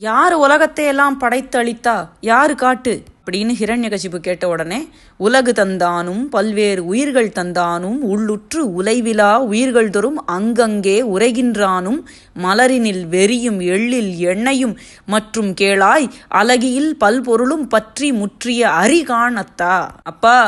யாரு உலகத்தை எல்லாம் படைத்து அளித்தா? யாரு காட்டு அப்படின்னு ஹிரண்யகசிபு கேட்ட உடனே, உலகு தந்தானும் பல்வேறு உயிர்கள் தந்தானும் உள்ளுற்று உலைவிலா உயிர்கள் தோறும் அங்கங்கே உரைகின்றானும் மலரினில் வெறியும் எள்ளில் எண்ணெயும் மற்றும் கேளாய் அழகியில் பல்பொருளும் பற்றி முற்றிய அரிகாணத்தா. அப்பா,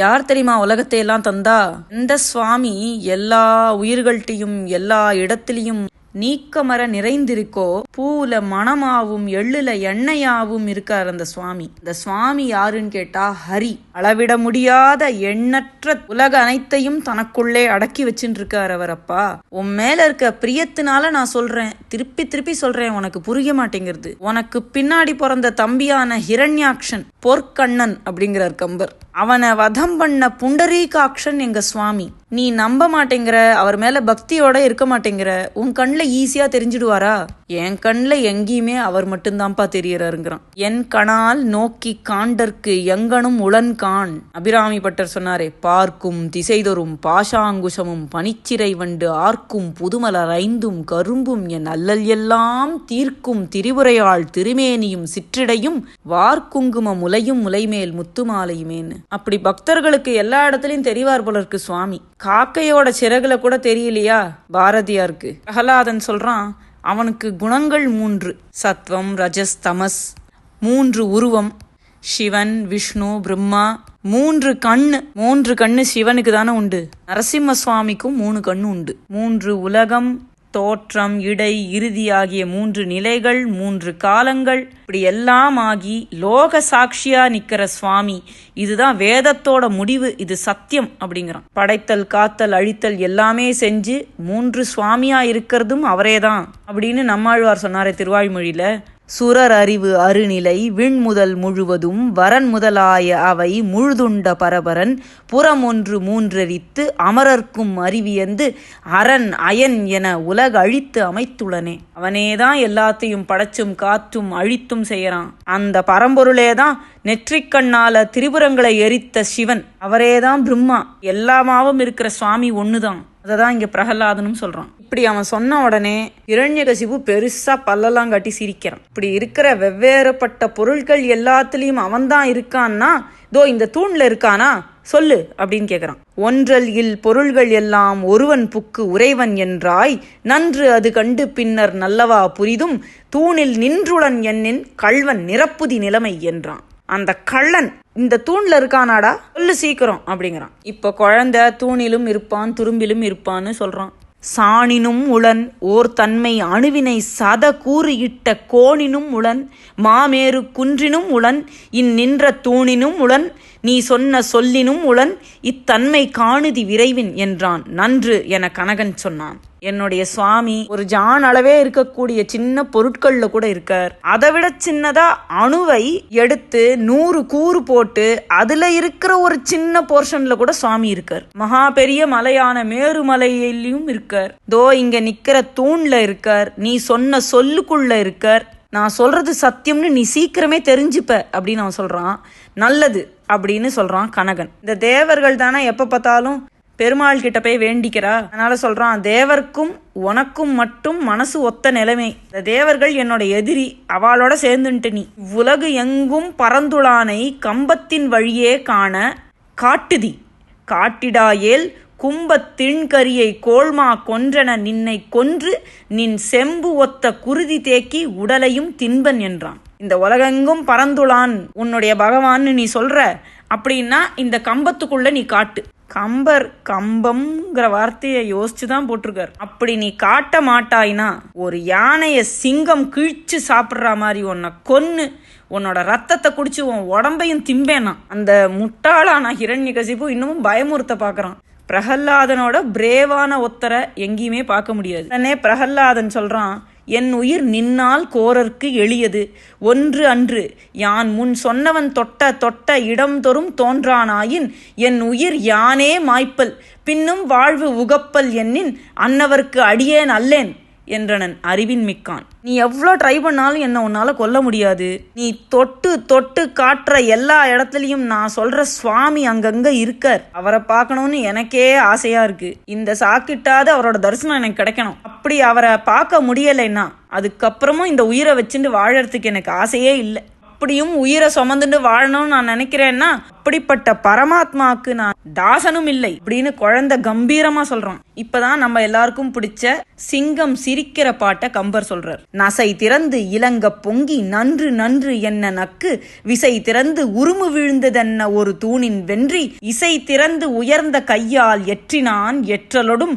யார் தெரியுமா உலகத்தை எல்லாம் தந்தா? இந்த சுவாமி எல்லா உயிர்கள்ட்டையும் எல்லா இடத்திலையும் நீக்கமர நிறைந்திருக்கோ, பூல மணமாவும் எள்ளுல எண்ணெயாவும் இருக்கார் அந்த சுவாமி. இந்த சுவாமி யாருன்னு கேட்டா ஹரி. அளவிட முடியாத எண்ணற்ற உலக அனைத்தையும் தனக்குள்ளே அடக்கி வச்சுட்டு இருக்கார் அவர். அப்பா, உன் மேல இருக்க பிரியத்தினால நான் சொல்றேன், திருப்பி திருப்பி சொல்றேன், உனக்கு புரிய மாட்டேங்கிறது. உனக்கு பின்னாடி பிறந்த தம்பியான ஹிரண்யாக்ஷன், பொற்கண்ணன் அப்படிங்கிறார் கம்பர், அவனை வதம் பண்ண புண்டரீகாக்ஷன் எங்க சுவாமி. நீ நம்ப மாட்டேங்கிற, அவர் மேல பக்தியோட இருக்க மாட்டேங்கிற. உன் கண்ணில் ஈஸியா தெரிஞ்சிடுவாரா? என் கண்ணில் எங்கேயுமே அவர் மட்டும்தான்ப்பா தெரியறாருங்கிறான். என் கணால் நோக்கி காண்டற்கு எங்கனும் உளன் கான். அபிராமி பட்டர் சொன்னாரே, பார்க்கும் திசைதொரும் பாஷாங்குஷமும் பனிச்சிறை வண்டு ஆர்க்கும் புதுமலர் ஐந்தும் கரும்பும் என் அல்லல் எல்லாம் தீர்க்கும் திரிபுரையாள் திருமேனியும் சிற்றிடையும் வார்க்குங்கும முலையும் முலைமேல் முத்துமாலையுமேன்னு. அப்படி பக்தர்களுக்கு எல்லா இடத்துலயும் தெரிவார் போல இருக்கு சுவாமி. காக்கையோட சிறகுல கூட தெரியலையா பாரதியாருக்கு? பிரகலாதன் சொல்றான், அவனுக்கு குணங்கள் 3: சத்வம், ரஜஸ், தமஸ். 3 உருவம், சிவன், விஷ்ணு, பிரம்மா. 3 கண்ணு. 3 கண்ணு சிவனுக்கு தானே உண்டு. நரசிம்ம சுவாமிக்கும் 3 கண்ணு உண்டு. 3 உலகம், தோற்றம், இடை, இறுதி ஆகிய 3 நிலைகள், 3 காலங்கள், இப்படி எல்லாம் ஆகி லோக சாட்சியா நிக்கிற சுவாமி. இதுதான் வேதத்தோட முடிவு, இது சத்தியம் அப்படிங்கிறான். படைத்தல், காத்தல், அழித்தல் எல்லாமே செஞ்சு 3 சுவாமியா இருக்கிறதும் அவரேதான் அப்படின்னு நம்மாழ்வார் சொன்னாரே திருவாய்மொழியில. சுரர் அறிவு அருநிலை விண்முதல் முழுவதும் வரன் முதலாய அவை முழுதுண்ட பரபரன் புறமொன்று 3 அமரர்க்கும் அறிவியந்து அரண் அயன் என உலக அழித்து அமைத்துள்ளனே. அவனேதான் எல்லாத்தையும் படைச்சும் காற்றும் அழித்தும் செய்யறான். அந்த பரம்பொருளேதான் நெற்றிக்கண்ணால திரிபுரங்களை எரித்த சிவன். அவரேதான் பிரம்மா. எல்லாமாவும் இருக்கிற சுவாமி ஒண்ணுதான். அததான் இங்க பிரகலாதனும் சொல்றான். இப்படி அவன் சொன்ன உடனே ஹிரண்யகசிபு பெருசா பல்லெல்லாம் கட்டி சிரிக்கிறான். இப்படி இருக்கிற வெவ்வேறுபட்ட பொருட்கள் எல்லாத்துலயும் அவன்தான் இருக்கான்னா, தோ இந்த தூண்ல இருக்கானா சொல்லு அப்படின்னு கேக்குறான். ஒன்றல் இல் பொருள்கள் எல்லாம் ஒருவன் புக்கு உறைவன் என்றாய் நன்று அது கண்டு பின்னர் நல்லவா புரிதும் தூணில் நின்றுளன் என்னின் கள்வன் நிரப்புதி நிலைமை என்றான். அந்த கள்ளன் இந்த தூண்ல இருக்கானாடா, சொல்லு சீக்கிரம் அப்படிங்கிறான். இப்ப குழந்தை தூணிலும் இருப்பான் துரும்பிலும் இருப்பான்னு சொல்றான். சாணினும் உளன் ஓர் தன்மை அணுவினை சத கூறு இட்ட கோணினும் உளன் மாமேறு குன்றினும் உளன் இந்நின்ற தூணினும் உளன் நீ சொன்ன சொல்லினும் உளன் இத்தன்மை காணுதி விரைவின் என்றான். நன்று என கனகன் சொன்னான். என்னுடைய சுவாமி ஒரு ஜான் அளவே இருக்கக்கூடிய சின்ன பொருட்கள்ல கூட இருக்கார். அதை விட சின்னதா அணுவை எடுத்து 100 கூறு போட்டு அதுல இருக்கிற ஒரு சின்ன போர்ஷன்ல கூட சுவாமி இருக்கார். மகா பெரிய மலையான மேருமலையிலும் இருக்கார். தோ இங்க நிக்கிற தூண்ல இருக்கார். நீ சொன்ன சொல்லுக்குள்ள இருக்கார். நான் சொல்றது சத்தியம்னு நீ சீக்கிரமே தெரிஞ்சுப்ப அப்படின்னு அவன் சொல்றான். நல்லது அப்படின்னு சொல்றான் கனகன். இந்த தேவர்கள் தானே எப்ப பார்த்தாலும் பெருமாள் கிட்ட போய் வேண்டிக்கிறா. அதனால சொல்றான், தேவர்க்கும் உனக்கும் மட்டும் மனசு ஒத்த நிலைமை. இந்த தேவர்கள் என்னோட எதிரி, அவளோட சேர்ந்துட்டு நீ உலகு எங்கும் பரந்துளானை கம்பத்தின் வழியே காண காட்டுதி காட்டிடாயேல் கும்பத் திண்கரியை கோள்மா கொன்றன நின்னை கொன்று நின் செம்பு ஒத்த குருதி தேக்கி உடலையும் தின்பன் என்றான். இந்த உலகெங்கும் பரந்துளான் உன்னுடைய பகவான்னு நீ சொல்ற அப்படின்னா இந்த கம்பத்துக்குள்ள நீ காட்டு. கம்பர் கம்பம்ங்கிற வார்த்தையை யோசிச்சுதான் போட்டிருக்கார். அப்படி நீ காட்ட மாட்டாயினா ஒரு யானைய சிங்கம் கிழிச்சு சாப்பிட்ற மாதிரி உன்னை கொன்னு உன்னோட ரத்தத்தை குடிச்சு உன் உடம்பையும் திம்பேனா. அந்த முட்டாளான ஹிரண்யகசிபு இன்னமும் பயமுறுத்த பாக்குறான். பிரகல்லாதனோட பிரேவான ஒத்தரை எங்கேயுமே பார்க்க முடியாது. உடனே பிரகல்லாதன் சொல்றான், என் உயிர் நின்னால் கோரற்கு எளியது ஒன்று அன்று யான் முன் சொன்னவன் தொட்ட தொட்ட இடம் தொறும் தோன்றானாயின் என் உயிர் யானே மாய்ப்பல் பின்னும் வாழ்வு உகப்பல் என்னின் அன்னவர்க்கு அடியேன் அல்லேன் என்றனன் அறிவின் மிக்கான். நீ எவ்வளோ ட்ரை பண்ணாலும் என்ன உன்னால கொல்ல முடியாது. நீ தொட்டு தொட்டு காட்டுற எல்லா இடத்துலயும் நான் சொல்ற சுவாமி அங்கங்க இருக்கார். அவரை பார்க்கணும்னு எனக்கே ஆசையா இருக்கு. இந்த சாக்கிட்டாவது அவரோட தரிசனம் எனக்கு கிடைக்கணும். அப்படி அவரை பார்க்க முடியலைன்னா அதுக்கப்புறமும் இந்த உயிரை வச்சுட்டு வாழறதுக்கு எனக்கு ஆசையே இல்லை. அப்படியும் உயிரை சுமந்துட்டு வாழணும்னு நான் நினைக்கிறேன்னா அப்படிப்பட்ட பரமாத்மாவுக்கு நான் தாசனும் இல்லை அப்படின்னு குழந்தை கம்பீரமா சொல்றான். இப்பதான் நம்ம எல்லாருக்கும் பிடிச்ச சிங்கம் சிரிக்கிற பாட்டை கம்பர் சொல்றார். நசை திறந்து இலங்க பொங்கி நன்று நன்று என்ன நக்கு விசை திறந்து உருமு விழுந்ததென்ன ஒரு தூணின் வென்றி இசை திறந்து உயர்ந்த கையால் எற்றினான் எற்றலொடும்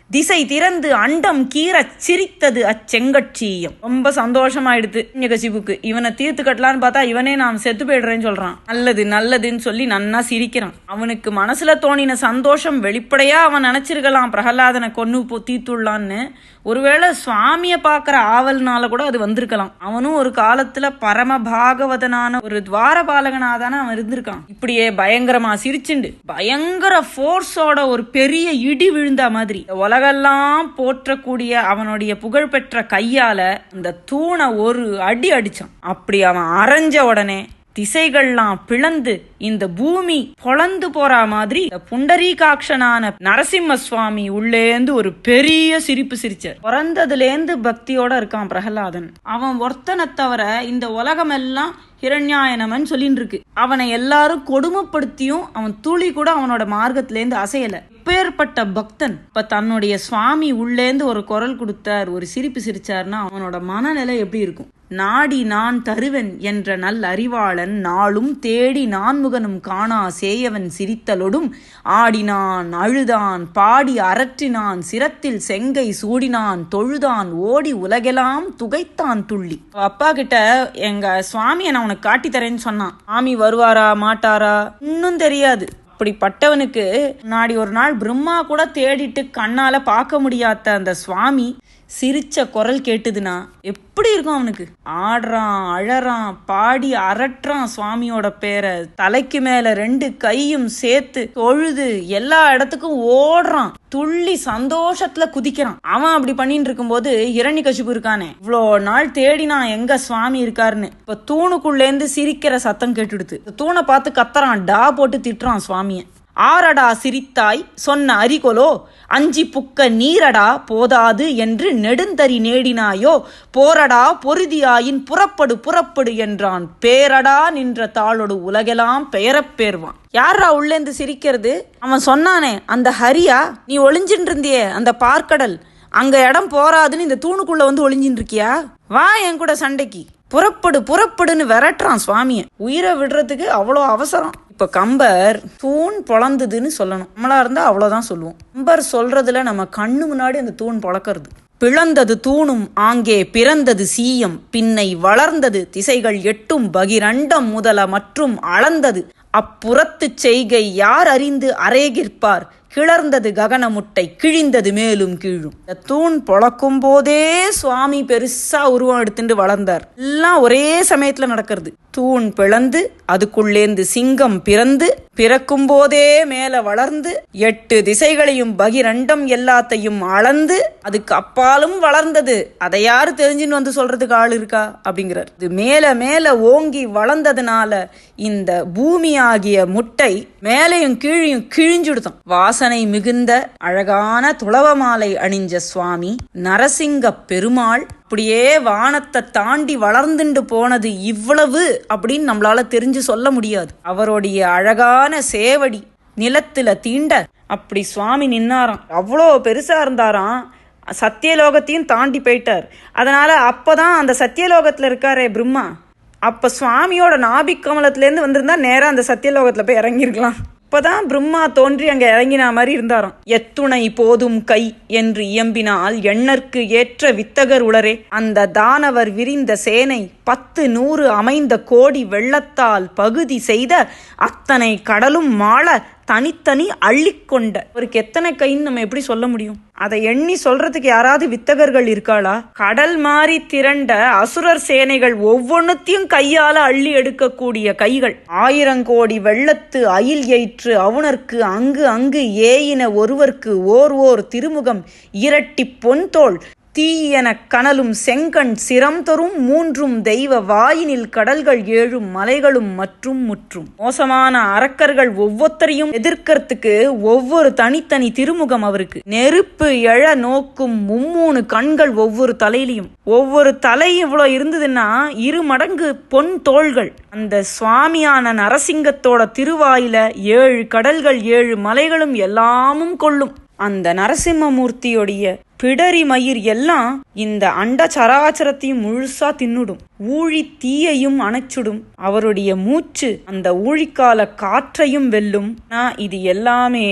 திசை திறந்து அண்டம் கீரச் சிரித்தது அச்செங்கட்சியம். ரொம்ப சந்தோஷமாயிடுது ஹிரண்யகசிபுக்கு. இவனை தீர்த்து கட்டலான்னு பார்த்தா இவனே நான் செத்து போயிடுறேன்னு சொல்றான். நல்லது நல்லதுன்னு சொல்லி நன்னா சிரிக்கிறான். அவனுக்கு மனசுல தோணின சந்தோஷம் வெளிப்படையா அவன் நினைச்சிருக்கலாம் பிரகலாதனை கொன்னு தீர்த்துள்ளான்னு. ஒருவேளை சுவாமிய பாக்குற ஆவல்னால கூட அது வந்திருக்கலாம். அவனும் ஒரு காலத்துல பரம பாகவதனான ஒரு துவாரபாலகனாதானே அவன் இருந்திருக்கான். இப்படியே பயங்கரமா சிரிச்சுண்டு பயங்கர போர்ஸோட ஒரு பெரிய இடி விழுந்த மாதிரி உலகெல்லாம் போற்றக்கூடிய அவனுடைய புகழ்பெற்ற கையால அந்த தூணை ஒரு அடி அடிச்சான். அப்படி அவன் அரைஞ்ச உடனே திசைகள்லாம் பிளந்து இந்த பூமி பொளந்து போற மாதிரி புண்டரீகாட்சனான நரசிம்ம சுவாமி உள்ளேந்து ஒரு பெரிய சிரிப்பு சிரிச்சார். பிறந்ததுலேந்து பக்தியோட இருக்கான் பிரகலாதன். அவன் ஒருத்தனை தவிர இந்த உலகம் எல்லாம் ஹிரண்யாயனமன் சொல்லிட்டு இருக்கு. அவனை எல்லாரும் கொடுமைப்படுத்தியும் அவன் துளி கூட அவனோட மார்க்கத்திலேருந்து அசையல. எப்பேற்பட்ட பக்தன் இப்ப தன்னுடைய சுவாமி உள்ளேந்து ஒரு குரல் கொடுத்தார், ஒரு சிரிப்பு சிரிச்சார்னா அவனோட மனநிலை எப்படி இருக்கும்? நாடி நான் தருவன் என்ற நல் அறிவாளன் நாளும் தேடி நான்முகனும் காணா சேயவன் சிரித்தலொடும் ஆடினான் அழுதான் பாடி அரற்றினான் சிரத்தில் செங்கை சூடினான் தொழுதான் ஓடி உலகெல்லாம் துகைத்தான் துள்ளி. அப்பா கிட்ட எங்க சுவாமியை நான் உனக்கு காட்டி தரேன்னு சொன்னான். சுவாமி வருவாரா மாட்டாரா இன்னும் தெரியாது. அப்படிப்பட்டவனுக்கு முன்னாடி ஒரு நாள் பிரம்மா கூட தேடிட்டு கண்ணால பார்க்க முடியாத அந்த சுவாமி சிரிச்ச குரல் கேட்டுதுன்னா எப்படி இருக்கும் அவனுக்கு? ஆடுறான் அழறான் பாடி அரட்டுறான் சுவாமியோட பேரை. தலைக்கு மேல 2 கையும் சேர்த்து தொழுது எல்லா இடத்துக்கும் ஓடுறான். துள்ளி சந்தோஷத்துல குதிக்கிறான். அவன் அப்படி பண்ணிட்டு இருக்கும்போது ஹிரண்யகசிபு இருக்கானே இவ்வளோ நாள் தேடினா எங்க சுவாமி இருக்காருன்னு இப்ப தூணுக்குள்ளேந்து சிரிக்கிற சத்தம் கேட்டுடுது. தூணை பார்த்து கத்துறான், டா போட்டு திட்டுறான் சுவாமிய. ஆரடா சிரித்தாய் சொன்ன அரிகொலோ அஞ்சி புக்க நீரடா போதாது என்று நெடுந்தறி நேடினாயோ போரடா பொருதியாயின் புறப்படு புறப்படு என்றான். பேரடா நின்ற தாளொடு உலகெல்லாம் பெயரப்பேர்வான். யாரா உள்ளேந்து சிரிக்கிறது? அவன் சொன்னானே அந்த ஹரியா, நீ ஒளிஞ்சின்னு இருந்தியே அந்த பார்க்கடல், அங்க இடம் போராதுன்னு இந்த தூணுக்குள்ள வந்து ஒளிஞ்சின்னு இருக்கியா? வா என் கூட சண்டைக்கு, புறப்படு புறப்படுன்னு விரட்டுறான் சுவாமிய. உயிரை விடுறதுக்கு அவ்வளோ அவசரம். இப்ப கம்பர் தூண் பொளந்ததுன்னு சொல்லணும். நம்மளா இருந்தா அவ்வளவுதான் சொல்லுவோம். கம்பர் சொல்றதுல நம்ம கண்ணு முன்னாடி அந்த தூண் பொளக்கிறது. பிளந்தது தூணும் ஆங்கே பிறந்தது சீயம் பின்னை வளர்ந்தது திசைகள் 8 பகிரண்டம் முதல மற்றும் அளந்தது அப்புறத்து செய்கை யார் அறிந்து அரேகிற்பார் கிளர்ந்தது ககன முட்டை கிழிந்தது மேலும் கீழும். இந்த தூண் பொளக்கும் போதே சுவாமி பெருசா உருவம் எடுத்துட்டு வளர்ந்தார். எல்லாம் ஒரே சமயத்துல நடக்கிறது. தூண் பிளந்து அதுக்குள்ளேந்து சிங்கம் பிறந்து பிறக்கும் போதே மேல வளர்ந்து 8 திசைகளையும் பகிரண்டம் எல்லாத்தையும் அளந்து அதுக்கு அப்பாலும் வளர்ந்தது. அதை யாரு தெரிஞ்சுன்னு வந்து சொல்றதுக்கு ஆள் இருக்கா அப்படிங்கிறார். இது மேல மேல ஓங்கி வளர்ந்ததுனால இந்த பூமி ஆகிய முட்டை மேலையும் கீழையும் கிழிஞ்சுடுதான். வாசனை மிகுந்த அழகான துளவ மாலை அணிஞ்ச சுவாமி நரசிங்க பெருமாள் அப்படியே வானத்தை தாண்டி வளர்ந்துண்டு போனது இவ்வளவு அப்படின்னு நம்மளால தெரிஞ்சு சொல்ல முடியாது. அவருடைய அழகான சேவடி நிலத்துல தீண்ட அப்படி சுவாமி நின்னாராம். அவ்வளோ பெருசா இருந்தாராம். சத்தியலோகத்தையும் தாண்டி போயிட்டார். அதனால அப்பதான் அந்த சத்தியலோகத்துல இருக்காரே பிரம்மா, அப்ப சுவாமியோட நாபிக் கமலத்திலேருந்து வந்திருந்தா நேரா அந்த சத்தியலோகத்துல போய் இறங்கியிருக்கலாம். இப்பதான் பிரம்மா தோன்றி அங்க இறங்கினா மாதிரி இருந்தாராம். எத்துணை போதும் கை என்று இயம்பினால் எண்ணற்கு ஏற்ற வித்தகர் உளரே அந்த தானவர் விரிந்த சேனை 10 100 அமைந்த கோடி வெள்ளத்தால் பகுதி செய்த அத்தனை கடலும் மாள தனித்தனி அள்ளிக்கொண்ட. அவருக்கு எத்தனை கைன்னு நம்ம எப்படி சொல்ல முடியும்? அதை எண்ணி சொல்றதுக்கு யாராவது வித்தகர்கள் இருக்காளா? கடல் மாறி திரண்ட அசுரர் சேனைகள் ஒவ்வொன்னுத்தையும் கையால அள்ளி எடுக்கக்கூடிய கைகள். 1000 கோடி வெள்ளத்து அயில் எயிற்று அவுணர்க்கு அங்கு அங்கு ஏயின ஒருவர்க்கு ஓர் திருமுகம் இரட்டி பொன்தோள் தீயென கனலும் செங்கண் சிரம் தொறும் மூன்றும் தெய்வ வாயினில் கடல்கள் ஏழும் மலைகளும் மற்றும் முற்றும். மோசமான அரக்கர்கள் ஒவ்வொருத்தரையும் எதிர்க்கிறதுக்கு ஒவ்வொரு தனித்தனி திருமுகம் அவருக்கு. நெருப்பு எழ நோக்கும் 3 கண்கள் ஒவ்வொரு தலையிலையும். ஒவ்வொரு தலை இவ்வளோ இருந்ததுன்னா 2 மடங்கு பொன் தோள்கள். அந்த சுவாமியான நரசிங்கத்தோட திருவாயில 7 கடல்கள் 7 மலைகளும் எல்லாமும் கொள்ளும். அந்த நரசிம்மமூர்த்தியோடைய பிடரி மயிர் எல்லாம் இந்த அண்ட சராச்சரத்தையும் முழுசா தின்னுடும். ஊழி தீயையும் அணைச்சுடும். அவருடைய மூச்சு அந்த ஊழிக்கால காற்றையும் வெல்லும். இது எல்லாமே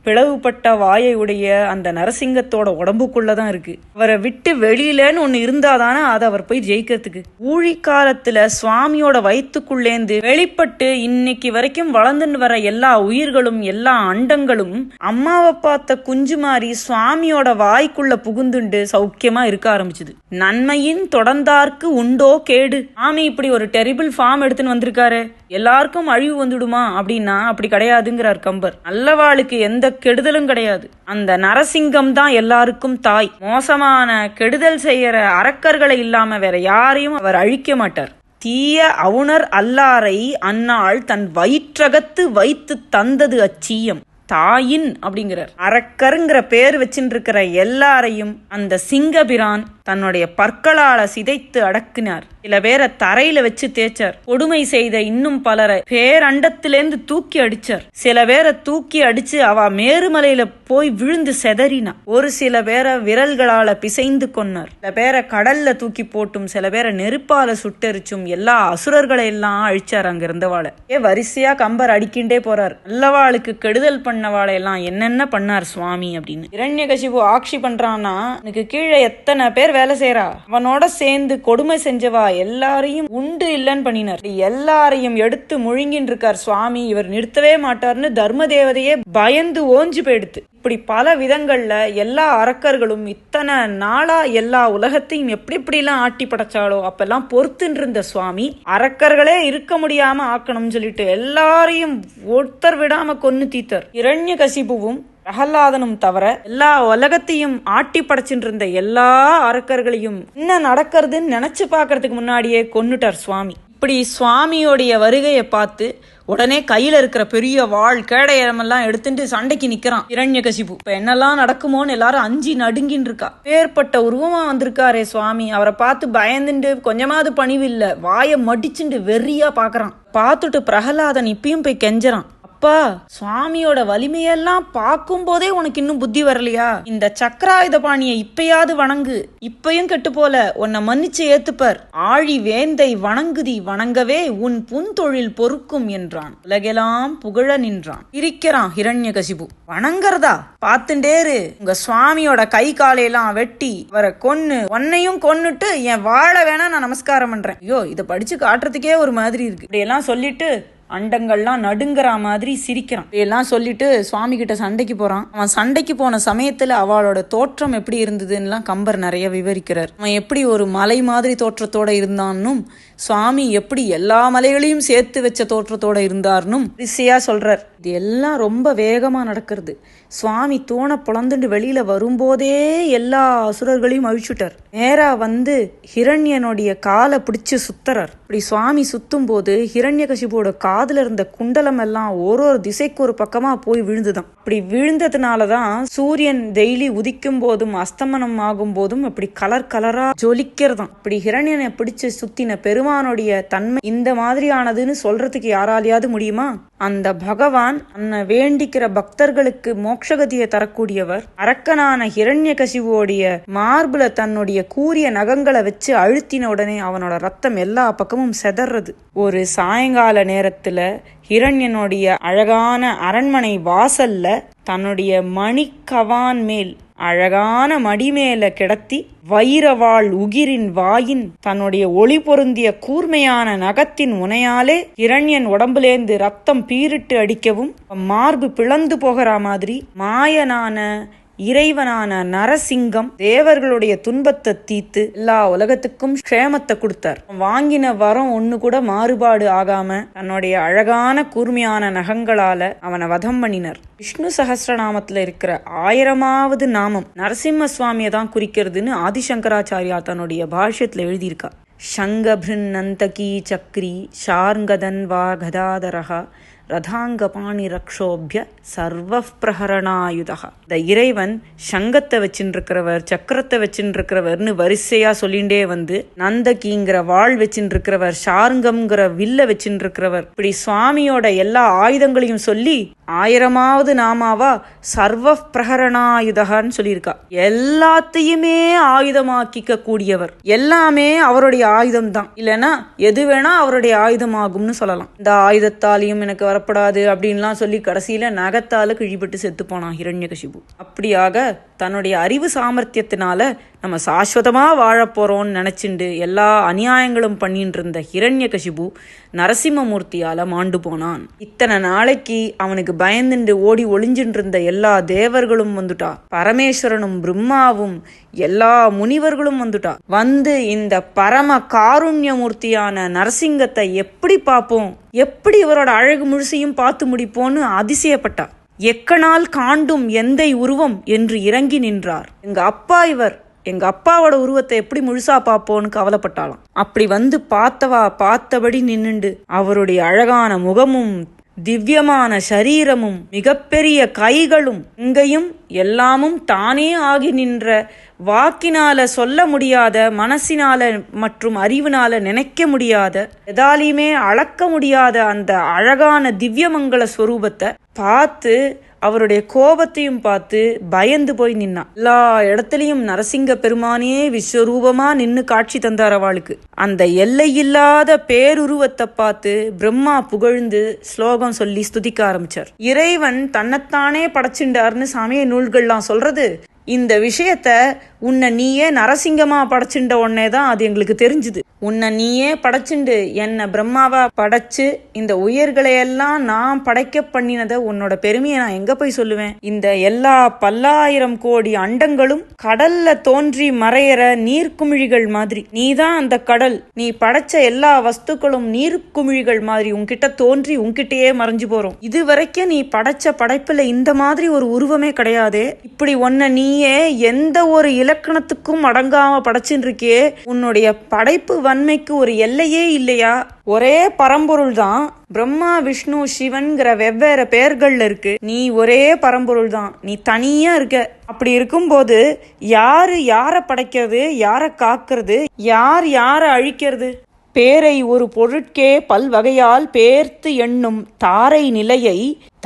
பிளவுபட்ட வாயை உடைய அந்த நரசிங்கத்தோட உடம்புக்குள்ளதான் இருக்கு. அவரை விட்டு வெளியிலன்னு ஒண்ணு இருந்தாதானே அதை அவர் போய் ஜெயிக்கிறதுக்கு. ஊழிக்காலத்துல சுவாமியோட வயிற்றுக்குள்ளேந்து வெளிப்பட்டு இன்னைக்கு வரைக்கும் வளர்ந்துன்னு வர எல்லா உயிர்களும் எல்லா அண்டங்களும் அம்மாவை பார்த்த குஞ்சு மாறி சுவாமியோட வாய்க்குள்ள புகுந்துண்டு சௌக்கியமா இருக்க ஆரம்பிச்சுது. நன்மையின் தொடர்ந்தார்க்கு உண்டோ கேடு. சாமி இப்படி ஒரு டெரிபிள் ஃபார்ம் எடுத்துன்னு வந்திருக்காரு, எல்லாருக்கும் அழிவு வந்துடுமா அப்படின்னா அப்படி கிடையாதுங்கிறார் கம்பர். நல்லவாளுக்கு எந்த கெடுதலும் கிடையாது. அந்த நரசிங்கம் தான் எல்லாருக்கும் தாய். மோசமான கெடுதல் செய்யற அரக்கர்களை இல்லாம வேற யாரையும் அவர் அழிக்க மாட்டார். தீய அவுணர் அல்லாரை அந்நாள் தன் வயிற்றகத்து வைத்து தந்தது அச்சீயம். தாயின் அப்படிங்கிறார். அரக்கருங்கிற பேர் வச்சுட்டு இருக்கிற எல்லாரையும் அந்த சிங்கபிரான் தன்னுடைய பற்களால சிதைத்து அடக்கினார். சில பேரை தரையில வச்சு தேய்ச்சார். கொடுமை செய்த இன்னும் பலரை பேரண்டத்திலேருந்து தூக்கி அடிச்சார். சில பேரை தூக்கி அடிச்சு அவ மேருமலையில போய் விழுந்து செதறினா. ஒரு சில பேரை விரல்களால பிசைந்து கொன்னார். சில பேரை கடல்ல தூக்கி போட்டும் சில பேரை நெருப்பால சுட்டெரிச்சும் எல்லா அசுரர்களை எல்லாம் அழிச்சார். அங்க இருந்தவாளை வரிசையா கம்பர் அடிக்கின்றே போறார். நல்லவாளுக்கு கெடுதல் பண்ணவாளை எல்லாம் என்னென்ன பண்ணார் சுவாமி அப்படின்னு. இரண்யகசிபு ஆட்சி பண்றான்னா எனக்கு கீழே எத்தனை பேர் வேலை செய்யறா, அவனோட சேர்ந்து கொடுமை செஞ்சவா எல்லாரையும் உண்டு இல்லன்னு பண்ணினார். எல்லாரையும் எடுத்து முழுங்கின்னு இருக்கார் சுவாமி. இவர் நிறுத்தவே மாட்டார்னு தர்ம தேவதையே பயந்து ஓஞ்சு போயிடுத்து. இப்படி பல விதங்கள்ல எல்லா அரக்கர்களும் இத்தனை நாளா எல்லா உலகத்தையும் எப்படிலாம் ஆட்டி படைச்சாலோ அப்பெல்லாம் பொறுத்துன்னு இருந்த சுவாமி அரக்கர்களே இருக்க முடியாம ஆக்கணும்னு சொல்லிட்டு எல்லாரையும் ஒருத்தர் விடாம கொன்னு தீத்தார். இரண்யகசிபுவும் பிரகலாதனும் தவிர எல்லா உலகத்தையும் ஆட்டி படைச்சுட்டு இருந்த எல்லா அரக்கர்களையும் என்ன நடக்கிறதுன்னு நினைச்சு பாக்கிறதுக்கு முன்னாடியே கொன்னுட்டார் சுவாமி. இப்படி சுவாமியோடைய வருகையை பார்த்து உடனே கையில இருக்கிற பெரிய வாள் கேடயமெல்லாம் எடுத்துட்டு சண்டைக்கு நிக்கிறான் இரண்யகசிபு. இப்ப என்னெல்லாம் நடக்குமோன்னு எல்லாரும் அஞ்சி நடுங்கின்னு இருக்கா. பேர்பட்ட உருவமா வந்திருக்காரே சுவாமி, அவரை பார்த்து பயந்துட்டு கொஞ்சமாவது பணிவு இல்ல, வாயை மடிச்சுட்டு வெறியா பாக்குறான். பார்த்துட்டு பிரகலாதன் இப்பயும் போய் கெஞ்சறான். அப்பா, சுவாமியோட வலிமையெல்லாம் பார்க்கும் போதே உனக்கு இன்னும் புத்தி வரலையா? இந்த சக்கராயுத பாணியை இப்பயாவது வணங்கு. இப்பயும் கெட்டு போல உன்னை மன்னிச்சு ஏத்துப்பர். ஆழி வேந்தை வணங்குதி வணங்கவே உன் புன்தொழில் பொறுக்கும் என்றான். உலகெல்லாம் புகழ நின்றான். இருக்கிறான் ஹிரண்யகசிபு. வணங்கறதா? பாத்துண்டேரு, உங்க சுவாமியோட கை காலையெல்லாம் வெட்டி வர கொன்னு உன்னையும் கொன்னுட்டு என் வாழ வேணா நான் நமஸ்காரம் பண்றேன். ஐயோ, இதை படிச்சு காட்டுறதுக்கே ஒரு மாதிரி இருக்கு. இப்படியெல்லாம் சொல்லிட்டு அண்டங்கள்லாம் நடுங்கிற மாதிரி சிரிக்கிறான். எல்லாம் சொல்லிட்டு சுவாமி கிட்ட சண்டைக்கு போறான். அவன் சண்டைக்கு போன சமயத்துல அவளோட தோற்றம் எப்படி இருந்ததுன்னு கம்பர் நிறைய விவரிக்கிறார். அவன் எப்படி ஒரு மலை மாதிரி தோற்றத்தோட இருந்தான்னும் சுவாமி எப்படி எல்லா மலைகளையும் சேர்த்து வச்ச தோற்றத்தோட இருந்தார்னும் ரிசையா சொல்றார். இது எல்லாம் ரொம்ப வேகமா நடக்கிறது. சுவாமி தூணை புலந்துட்டு வெளியில வரும்போதே எல்லா அசுரர்களையும் அழிச்சுட்டார். நேரா வந்து ஹிரண்யனுடைய காலை பிடிச்சு சுத்தறார். இப்படி சுவாமி சுத்தும் போது ஹிரண்யகசிபுவோட காதுல இருந்த குண்டலம் எல்லாம் ஒரு திசைக்கு ஒரு பக்கமா போய் விழுந்துதான். இப்படி விழுந்ததுனாலதான் சூரியன் டெய்லி உதிக்கும் போதும் அஸ்தமனம் ஆகும் போதும் இப்படி கலர் கலரா ஜொலிக்கிறதாம். இப்படி ஹிரண்யனை பிடிச்சு சுத்தின பெருமானுடைய தன்மை இந்த மாதிரியானதுன்னு சொல்றதுக்கு யாராலையாவது முடியுமா? அந்த பகவான் அன்ன வேண்டிக்கிற பக்தர்களுக்கு மோட்சகதியை தரக்கூடியவர். அரக்கனான ஹிரண்யகசிபுவோடைய மார்புல தன்னுடைய கூரிய நகங்களை வச்சு அழுத்தின உடனே அவனோட ரத்தம் எல்லா பக்கமும் செதறது. ஒரு சாயங்கால நேரத்துல ஹிரண்யனுடைய அழகான அரண்மனை வாசல்ல தன்னுடைய மணிக்கவான் மேல் அழகான மடிமேல கிடத்தி வைரவாள் உகிரின் வாயின் தன்னுடைய ஒளி பொருந்திய கூர்மையான நகத்தின் முனையாலே ஹிரண்யன் உடம்புலேந்து ரத்தம் பீரிட்டு அடிக்கவும் மார்பு பிளந்து போகிற மாதிரி மாயனான இறைவனான நரசிங்கம் தேவர்களுடைய துன்பத்தை தீத்து எல்லா உலகத்துக்கும் க்ஷேமத்தை கொடுத்தார். வாங்கின வரம் ஒண்ணு கூட மாறுபாடு ஆகாம தன்னுடைய அழகான கூர்மையான நகங்களால அவனை வதம் பண்ணினர். விஷ்ணு சஹஸ்ரநாமத்துல இருக்கிற 1000வது நாமம் நரசிம்ம சுவாமியை தான் குறிக்கிறதுன்னு ஆதிசங்கராச்சாரியா தன்னுடைய பாஷ்யத்துல எழுதியிருக்கா. சங்கபிருநந்தகி சக்ரி ஷார்ங்கதன் வா கதாதரஹா ரதாங்கபாணி ரக்ஷோபிய சர்வ பிரஹரணாயுதா. இந்த இறைவன் சங்கத்தை வச்சுருக்கிறவர், சக்கரத்தை வச்சுருக்கிறவர்னு வரிசையா சொல்லிண்டே வந்து நந்தகிங்கிற வாழ் வச்சுருக்கிறவர், ஷார்ங்கம்ங்கிற வில்ல வச்சுருக்கிறவர், இப்படி சுவாமியோட எல்லா ஆயுதங்களையும் சொல்லி 1000வது நாமாவா சர்வ பிரஹரணாயுதகான்னு சொல்லியிருக்கா. எல்லாத்தையுமே ஆயுதமாக்கிக்க கூடியவர், எல்லாமே அவருடைய ஆயுதம் தான், இல்லைன்னா எது வேணா அவருடைய ஆயுதமாகும்னு சொல்லலாம். இந்த ஆயுதத்தாலையும் எனக்கு வரப்படாது அப்படின்லாம் சொல்லி கடைசியில நகத்தால கிழிபட்டு செத்து போனான் ஹிரண்யகசிபு. அப்படியாக தன்னுடைய அறிவு சாமர்த்தியத்தினால நம்ம சாஸ்வதமா வாழப்போறோம்னு நினைச்சுண்டு எல்லா அநியாயங்களும் பண்ணிட்டு இருந்த ஹிரண்யகசிபு நரசிம்மமூர்த்தியால மாண்டு போனான். இத்தனை நாளைக்கு அவனுக்கு பயந்துண்டு ஓடி ஒளிஞ்சுட்டு இருந்த எல்லா தேவர்களும் வந்துட்டா, பரமேஸ்வரனும் பிரம்மாவும் எல்லா முனிவர்களும் வந்துட்டா. வந்து இந்த பரம காருண்யமூர்த்தியான நரசிங்கத்தை எப்படி பார்ப்போம், எப்படி இவரோட அழகு முழுசையும் பார்த்து முடிப்போன்னு அதிசயப்பட்டா. எக்கனால் காண்டும் எந்தை உருவம் என்று இறங்கி நின்றார். எங்க அப்பா இவர், எங்க அப்பாவோட உருவத்தை எப்படி முழுசா பார்ப்போன்னு கவலைப்பட்டாலாம். அப்படி வந்து பார்த்தவா பார்த்தபடி நின்னுண்டு அவருடைய அழகான முகமும் திவ்யமான சரீரமும் மிகப்பெரிய கைகளும் இங்கேயும் எல்லாமும் தானே ஆகி நின்ற, வாக்கினால சொல்ல முடியாத, மனசினால மற்றும் அறிவினால நினைக்க முடியாத, எதாலையுமே அளக்க முடியாத அந்த அழகான திவ்யமங்கல ஸ்வரூபத்தை பார்த்து அவருடைய கோபத்தையும் பார்த்து பயந்து போய் நின்னான். எல்லா இடத்துலயும் நரசிங்க பெருமானே விஸ்வரூபமா நின்னு காட்சி தந்தார் அவளுக்கு. அந்த எல்லையில்லாத பேருருவத்தை பார்த்து பிரம்மா புகழ்ந்து ஸ்லோகம் சொல்லி ஸ்துதிக்க ஆரம்பிச்சார். இறைவன் தன்னைத்தானே படைச்சுண்டார்னு சமய நூல்கள்லாம் சொல்றது. இந்த விஷயத்த உன்னை நீயே நரசிங்கமா படைச்சுண்ட உடனே தான் அது எங்களுக்கு தெரிஞ்சுது. உன்னை நீயே படைச்சுண்டு என்ன பிரம்மாவா படைச்சு இந்த உயிர்களையெல்லாம் நான் படைக்க பண்ணினதை உன்னோட பெருமையை நான் எங்க போய் சொல்லுவேன்? இந்த எல்லா 10,000 கோடி அண்டங்களும் கடல்ல தோன்றி மறையிற நீர்க்குமிழிகள் மாதிரி. நீதான் அந்த கடல். நீ படைச்ச எல்லா வஸ்துக்களும் நீர்க்குமிழிகள் மாதிரி உன்கிட்ட தோன்றி உன்கிட்டயே மறைஞ்சு போறோம். இது வரைக்கும் நீ படைச்ச படைப்புல இந்த மாதிரி ஒரு உருவமே கிடையாதே. இப்படி உன்னை நீயே எந்த ஒரு இலக்கணத்துக்கும் அடங்காம படைச்சுட்டு இருக்கியே. உன்னுடைய படைப்பு வன்மைக்கு ஒரு எல்லையே இல்லையா? ஒரே பரம்பொருள் தான். பிரம்மா விஷ்ணு சிவன்கிற வெவ்வேறு பெயர்கள்ல இருக்கு. நீ ஒரே பரம்பொருள் தான். நீ தனியா இருக்க. அப்படி இருக்கும்போது யாரு யாரை படைக்கிறது, யாரை காக்கிறது, யார் யாரை அழிக்கிறது? பேரை ஒரு பொருட்கே பல்வகையால் பேர்த்து எண்ணும் தாரை நிலையை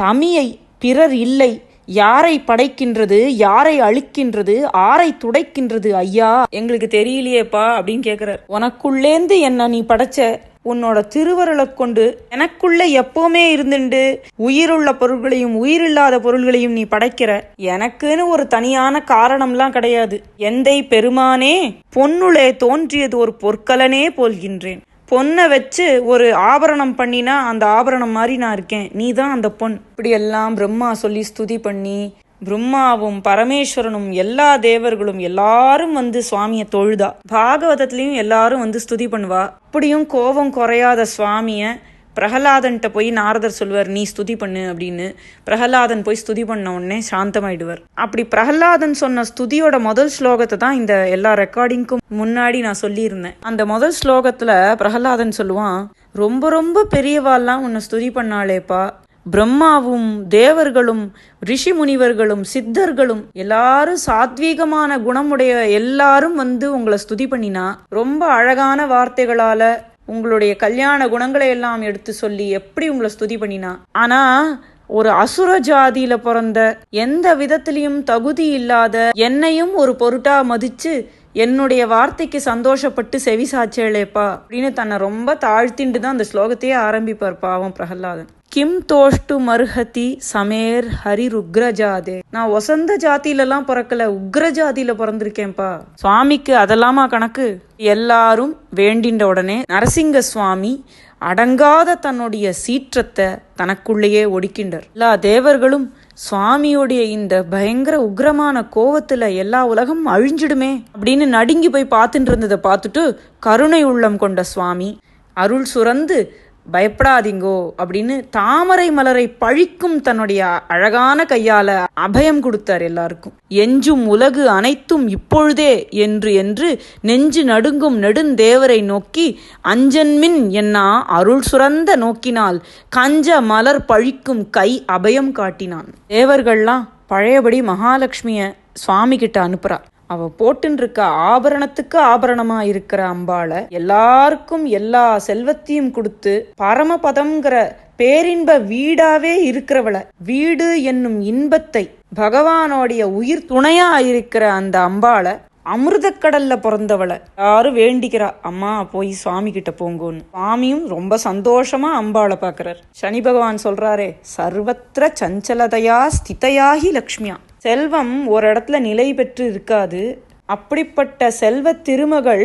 தமியை பிறர் இல்லை. யாரை படைக்கின்றது, யாரை அழிக்கின்றது, ஆரை துடைக்கின்றது ஐயா, எங்களுக்கு தெரியலையேப்பா அப்படின்னு கேக்குறார். உனக்குள்ளேந்து என்ன நீ படைச்ச, உன்னோட திருவருளை கொண்டு எனக்குள்ள எப்பவுமே இருந்துண்டு உயிருள்ள பொருள்களையும் உயிரில்லாத பொருள்களையும் நீ படைக்கிற. எனக்குன்னு ஒரு தனியான காரணம்லாம் கிடையாது. எந்தை பெருமானே, பொன்னுளே தோன்றியது ஒரு பொற்கலனே போல்கின்றேன். பொண்ணை வச்சு ஒரு ஆபரணம் பண்ணினா அந்த ஆபரணம் மாதிரி நான் இருக்கேன். நீ தான் அந்த பொன். இப்படியெல்லாம் பிரம்மா சொல்லி ஸ்துதி பண்ணி பிரம்மாவும் பரமேஸ்வரனும் எல்லா தேவர்களும் எல்லாரும் வந்து சுவாமியை தொழுதா. பாகவதத்திலையும் எல்லாரும் வந்து ஸ்துதி பண்ணுவா. அப்படியும் கோபம் குறையாத சுவாமிய பிரகலாதன்ட்ட போய் நாரதர் சொல்லுவார், நீ ஸ்துதி பண்ணு அப்படின்னு. பிரகலாதன் போய் ஸ்துதி பண்ண உடனே சாந்தமாயிடுவார். அப்படி பிரகலாதன் சொன்ன ஸ்துதியோட முதல் ஸ்லோகத்தை தான் இந்த எல்லா ரெக்கார்டிங்க்கும் முன்னாடி நான் சொல்லியிருந்தேன். அந்த முதல் ஸ்லோகத்துல பிரகலாதன் சொல்லுவான், ரொம்ப ரொம்ப பெரியவாள்லாம் உன்னை ஸ்துதி பண்ணாலேப்பா. பிரம்மாவும் தேவர்களும் ரிஷி முனிவர்களும் சித்தர்களும் எல்லாரும் சாத்வீகமான குணமுடைய எல்லாரும் வந்து உங்களை ஸ்துதி பண்ணினா, ரொம்ப அழகான வார்த்தைகளால உங்களுடைய கல்யாண குணங்களை எல்லாம் எடுத்து சொல்லி எப்படி உங்களை ஸ்துதி பண்ணினா. ஆனா ஒரு அசுர ஜாதியில பிறந்த, எந்த விதத்திலையும் தகுதி இல்லாத என்னையும் ஒரு பொருட்டா மதிச்சு என்னுடைய வார்த்தைக்கு சந்தோஷப்பட்டு செவி சாச்சேளேப்பா அப்படின்னு தன்னை ரொம்ப தாழ்த்திண்டு தான் அந்த ஸ்லோகத்தையே ஆரம்பிப்பார் பாவம் பிரகலாதன். கிம் தோஷ்டு மர்ஹதி சமேர் ஹரி உக்ரஜாதே. நான் வசந்த ஜாதியிலலாம் பிறக்கல, உக்ர ஜாதியில பிறந்திருக்கேன்ப்பா. சுவாமிக்கு அதெல்லாமா கணக்கு? எல்லாரும் வேண்டின்ற உடனே நரசிங்க சுவாமி அடங்காத தன்னுடைய சீற்றத்தை தனக்குள்ளேயே ஒடுக்கின்றார். எல்லா தேவர்களும் சுவாமியோடைய இந்த பயங்கர உக்ரமான கோவத்துல எல்லா உலகம் அழிஞ்சிடுமே அப்படின்னு நடுங்கி போய் பார்த்துட்டு இருந்ததை பார்த்துட்டு கருணை உள்ளம் கொண்ட சுவாமி அருள் சுரந்து பயப்படாதீங்கோ அப்படின்னு தாமரை மலரை பழிக்கும் தன்னுடைய அழகான கையால அபயம் கொடுத்தார் எல்லாருக்கும். எஞ்சும் உலகு அனைத்தும் இப்பொழுதே என்று என்று நெஞ்சு நடுங்கும் நெடுந்தேவரை நோக்கி அஞ்சன்மின் என்னா அருள் சுரந்த நோக்கினால் கஞ்ச மலர் பழிக்கும் கை அபயம் காட்டினான். தேவர்கள்லாம் பழையபடி மகாலட்சுமிய சுவாமி கிட்ட அனுப்புறா. அவ போட்டுன்னு இருக்க ஆபரணத்துக்கு ஆபரணமா இருக்கிற அம்பாளை எல்லாருக்கும் எல்லா செல்வத்தையும் கொடுத்து பரமபதம்ங்கிற பேரின்ப வீடாவே இருக்கிறவளை, வீடு என்னும் இன்பத்தை பகவானோடைய உயிர் துணையா இருக்கிற அந்த அம்பாளை, அமிர்தக்கடல்ல பிறந்தவளை யாரும் வேண்டிக்கிறா, அம்மா போய் சுவாமி கிட்ட போங்கோன்னு. சுவாமியும் ரொம்ப சந்தோஷமா அம்பாளை பாக்குறார். சனி பகவான் சொல்றாரே, சர்வத்திர சஞ்சலதையா ஸ்திதையாகி லக்ஷ்மியா. செல்வம் ஒரு இடத்துல நிலை பெற்று இருக்காது. அப்படிப்பட்ட செல்வ திருமகள்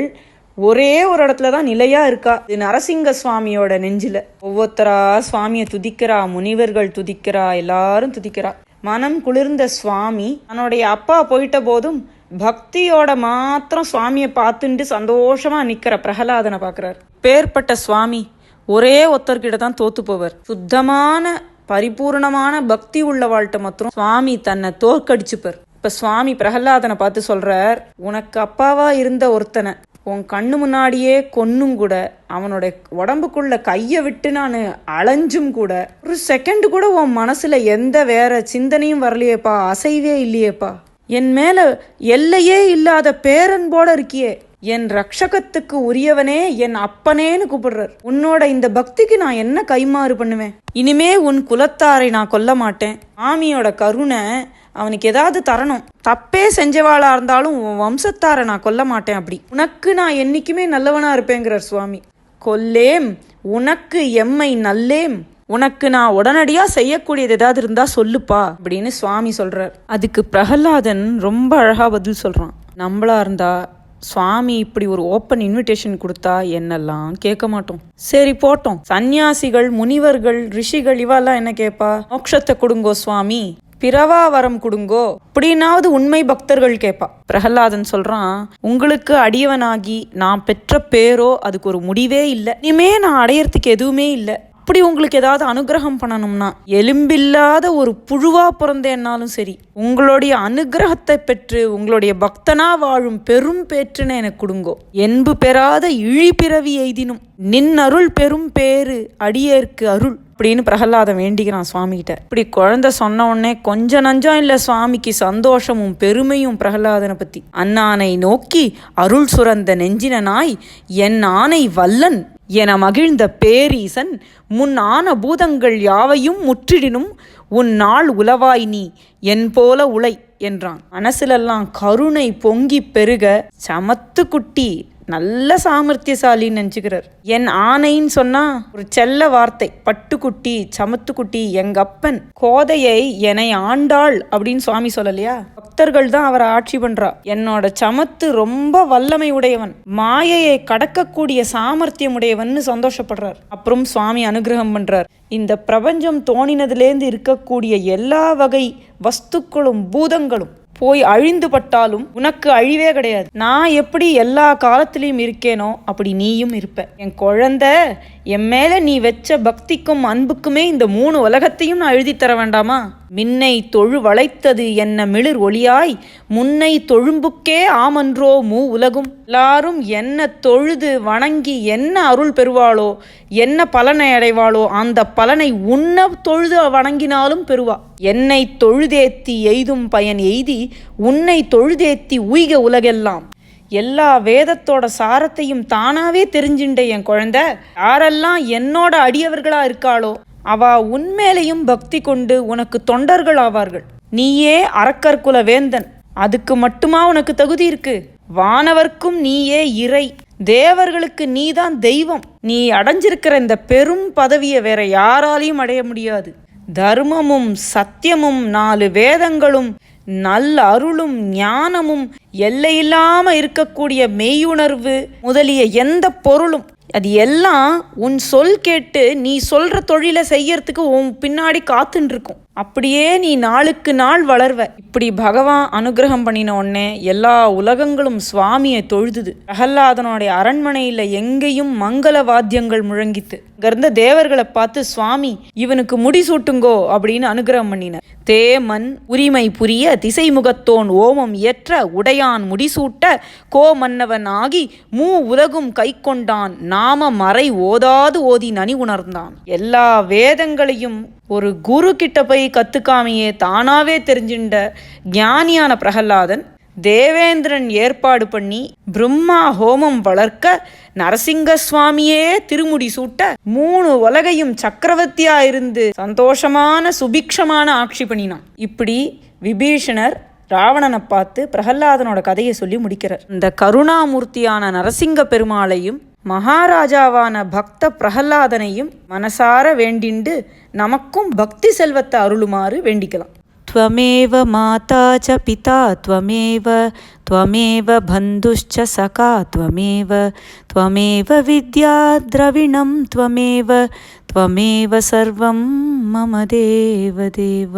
ஒரே ஒரு இடத்துல தான் நிலையா இருக்கா. இது நரசிங்க சுவாமியோட நெஞ்சில. ஒவ்வொருத்தரா சுவாமியை துதிக்கிறா, முனிவர்கள் துதிக்கிறா, எல்லாரும் துதிக்கிறா. மனம் குளிர்ந்த சுவாமி தன்னுடைய அப்பா போயிட்ட போதும் பக்தியோட மாத்திரம் சுவாமியை பார்த்துட்டு சந்தோஷமா நிக்கிற பிரகலாதனை பாக்குறாரு. பேர்பட்ட சுவாமி ஒரே ஒருத்தர்கிட்ட தான் தோத்து போவர். சுத்தமான பரிபூர்ணமான பக்தி உள்ளவாழ்கிட்ட மாத்திரம் சுவாமி தன்னை தோற்கடிச்சுப்பார். இப்ப சுவாமி பிரகலாதனை பார்த்து சொல்றார், உனக்கு அப்பாவா இருந்த ஒருத்தனை உன் கண்ணு முன்னாடியே கொன்னும் கூட, அவனோட உடம்புக்குள்ள கைய விட்டு நான் அலைஞ்சும் கூட ஒரு செகண்ட் கூட உன் மனசுல எந்த வேற சிந்தனையும் வரலையேப்பா, அசைவே இல்லையேப்பா, என் மேல எல்லையே இல்லாத பேரன்போட இருக்கியே, என் ரக்ஷகத்துக்கு உரியவனே, என் அப்பனேன்னு கூப்பிடுறார். உன்னோட இந்த பக்திக்கு நான் என்ன கைமாறு பண்ணுவேன்? இனிமே உன் குலத்தாரை நான் கொல்ல மாட்டேன். ஆமியோட கருணை அவனுக்கு ஏதாவது தரணும். தப்பே செஞ்சவாளா இருந்தாலும் உன் வம்சத்தாரை நான் கொல்ல மாட்டேன். அப்படி உனக்கு நான் என்னைக்குமே நல்லவனா இருப்பேங்கிறார் சுவாமி. கொல்லேம் உனக்கு எம்மை நல்லேம், உனக்கு நான் உடனடியா செய்யக்கூடியது ஏதாவது இருந்தா சொல்லுப்பா அப்படின்னு சுவாமி சொல்றார். அதுக்கு பிரகலாதன் ரொம்ப அழகா பதில் சொல்றான். நம்மளா இருந்தா சுவாமி இப்படி ஒரு ஓப்பன் இன்விடேஷன் கொடுத்தா என்னெல்லாம் கேட்க மாட்டோம். சரி போட்டோம், சந்நியாசிகள் முனிவர்கள் ரிஷிகள் இவெல்லாம் என்ன கேட்பா, மோட்சத்தை கொடுங்கோ சுவாமி, பிறவா வரம் கொடுங்கோ அப்படின்னாவது உண்மை பக்தர்கள் கேட்பா. பிரகலாதன் சொல்றான், உங்களுக்கு அடியவனாகி நான் பெற்ற பேரோ அதுக்கு ஒரு முடிவே இல்லை, இனிமே நான் அடையறதுக்கு எதுவுமே இல்லை. அப்படி உங்களுக்கு ஏதாவது அனுகிரகம் பண்ணணும்னா, எலும்பில்லாத ஒரு புழுவா பிறந்தேன்னாலும் சரி, உங்களுடைய அனுகிரகத்தை பெற்று உங்களுடைய பக்தனா வாழும் பெரும் பேற்றுன்னு எனக்கு கொடுங்கோ. என்பு பெறாத இழி பிறவி எய்தினும் நின் அருள் பெரும் பேரு அடியேற்கு அருள் அப்படின்னு பிரகலாதன் வேண்டிக்கிறான் சுவாமி கிட்ட. இப்படி குழந்தை சொன்ன உடனே கொஞ்சம் நஞ்சம் இல்லை சுவாமிக்கு சந்தோஷமும் பெருமையும் பிரகலாதனை பத்தி. அன்னானை நோக்கி அருள் சுரந்த நெஞ்சினனாய் என் ஆனை வல்லன் என மகிழ்ந்த பேரீசன் முன் ஆன பூதங்கள் யாவையும் முற்றிடினும் உன் நாள் உலவாய் நீ என் போல உலை என்றான். மனசுலெல்லாம் கருணை பொங்கி பெருக, சமத்து குட்டி நல்ல சாமர்த்தியசாலின்னு நினச்சிக்கிறார். என் ஆனைன்னு சொன்னா ஒரு செல்ல வார்த்தை. பட்டுக்குட்டி, சமத்துக்குட்டி, எங்க அப்பன் கோதையை என்னை ஆண்டாள் அப்படின்னு சுவாமி சொல்லலையா? பக்தர்கள் தான் அவரை ஆட்சி பண்றா. என்னோட சமத்து ரொம்ப வல்லமை உடையவன், மாயையை கடக்கக்கூடிய சாமர்த்தியம் உடையவன் சந்தோஷப்படுறார். அப்புறம் சுவாமி அனுகிரகம் பண்றார். இந்த பிரபஞ்சம் தோணினதுலேருந்து இருக்கக்கூடிய எல்லா வகை வஸ்துக்களும் பூதங்களும் போய் அழிந்து பட்டாலும் உனக்கு அழிவே கிடையாது. நான் எப்படி எல்லா காலத்திலையும் இருக்கேனோ அப்படி நீயும் இருப்ப. என் குழந்தை, என் மேல நீ வச்ச பக்திக்கும் அன்புக்குமே இந்த 3 உலகத்தையும் நான் எழுதி தர வேண்டாமா? மின்னை தொழு வளைத்தது என்ன மிளிர் ஒளியாய் முன்னை தொழும்புக்கே ஆமன்றோ மூ உலகும். எல்லாரும் என்ன தொழுது வணங்கி என்ன அருள் பெறுவாளோ, என்ன பலனை அடைவாளோ, அந்த பலனை உன்ன தொழுது வணங்கினாலும் பெறுவா. என்னை தொழுதேத்தி எய்தும் பயன் எய்தி உன்னை தொழுதேத்தி உய்க உலகெல்லாம். எல்லா வேதத்தோட சாரத்தையும் தானாவே தெரிஞ்சுண்ட என் குழந்தை, யாரெல்லாம் என்னோட அடியவர்களா இருக்காளோ அவ உன்மேலையும் பக்தி கொண்டு உனக்கு தொண்டர்கள் ஆவார்கள். நீயே அரக்கர்குல வேந்தன், அதுக்கு மட்டுமா உனக்கு தகுதி இருக்கு? வானவர்க்கும் நீயே இறை, தேவர்களுக்கு நீதான் தெய்வம். நீ அடைஞ்சிருக்கிற இந்த பெரும் பதவியை வேற யாராலையும் அடைய முடியாது. தர்மமும் சத்தியமும் 4 வேதங்களும் நல்ல அருளும் ஞானமும் எல்லையில்லாம இருக்கக்கூடிய மெய்யுணர்வு முதலிய எந்த பொருளும் அது எல்லாம் உன் சொல் கேட்டு நீ சொல்ற தொழிலை செய்யறதுக்கு உன் பின்னாடி காத்துன்னு இருக்கும். அப்படியே நீ நாளுக்கு நாள் வளர்வ. இப்படி பகவான் அனுகிரகம் பண்ணின உடனே எல்லா உலகங்களும் சுவாமியை தொழுதுது. பிரகல்லாதனுடைய அரண்மனையில் எங்கேயும் மங்கள வாத்தியங்கள் முழங்கித்து. அங்கிருந்த தேவர்களை பார்த்து சுவாமி இவனுக்கு முடிசூட்டுங்கோ அப்படின்னு அனுகிரகம் பண்ணினார். தேமன் உரிமை புரிய திசைமுகத்தோன் ஓமம் இயற்ற உடையான் முடிசூட்ட கோ மன்னவன் ஆகி உலகும் கை கொண்டான் நாம மறை ஓதாது ஓதி நனி உணர்ந்தான். எல்லா வேதங்களையும் ஒரு குரு கிட்ட போய் கத்துக்காமையே தானாவே தெரிஞ்சின்ற ஞானியான பிரகல்லாதன் தேவேந்திரன் ஏற்பாடு பண்ணி பிரம்மா ஹோமம் வளர்க்க நரசிங்க சுவாமியே திருமுடி சூட்ட 3 உலகையும் சக்கரவர்த்தியா இருந்து சந்தோஷமான சுபிக்ஷமான ஆட்சி பண்ணினான். இப்படி விபீஷணர் ராவணனை பார்த்து பிரகல்லாதனோட கதையை சொல்லி முடிக்கிறார். இந்த கருணாமூர்த்தியான நரசிங்க பெருமாளையும் மகாராஜாவான பக்த பிரகல்லாதனையும் மனசார வேண்டிண்டு நமக்கும் பக்தி செல்வத்தை அருளுமாறு வேண்டிக்கலாம். त्वमेव माता च पिता त्वमेव बन्धुश्च सखा त्वमेव विद्या द्रविणं त्वमेव सर्वं मम देव देव.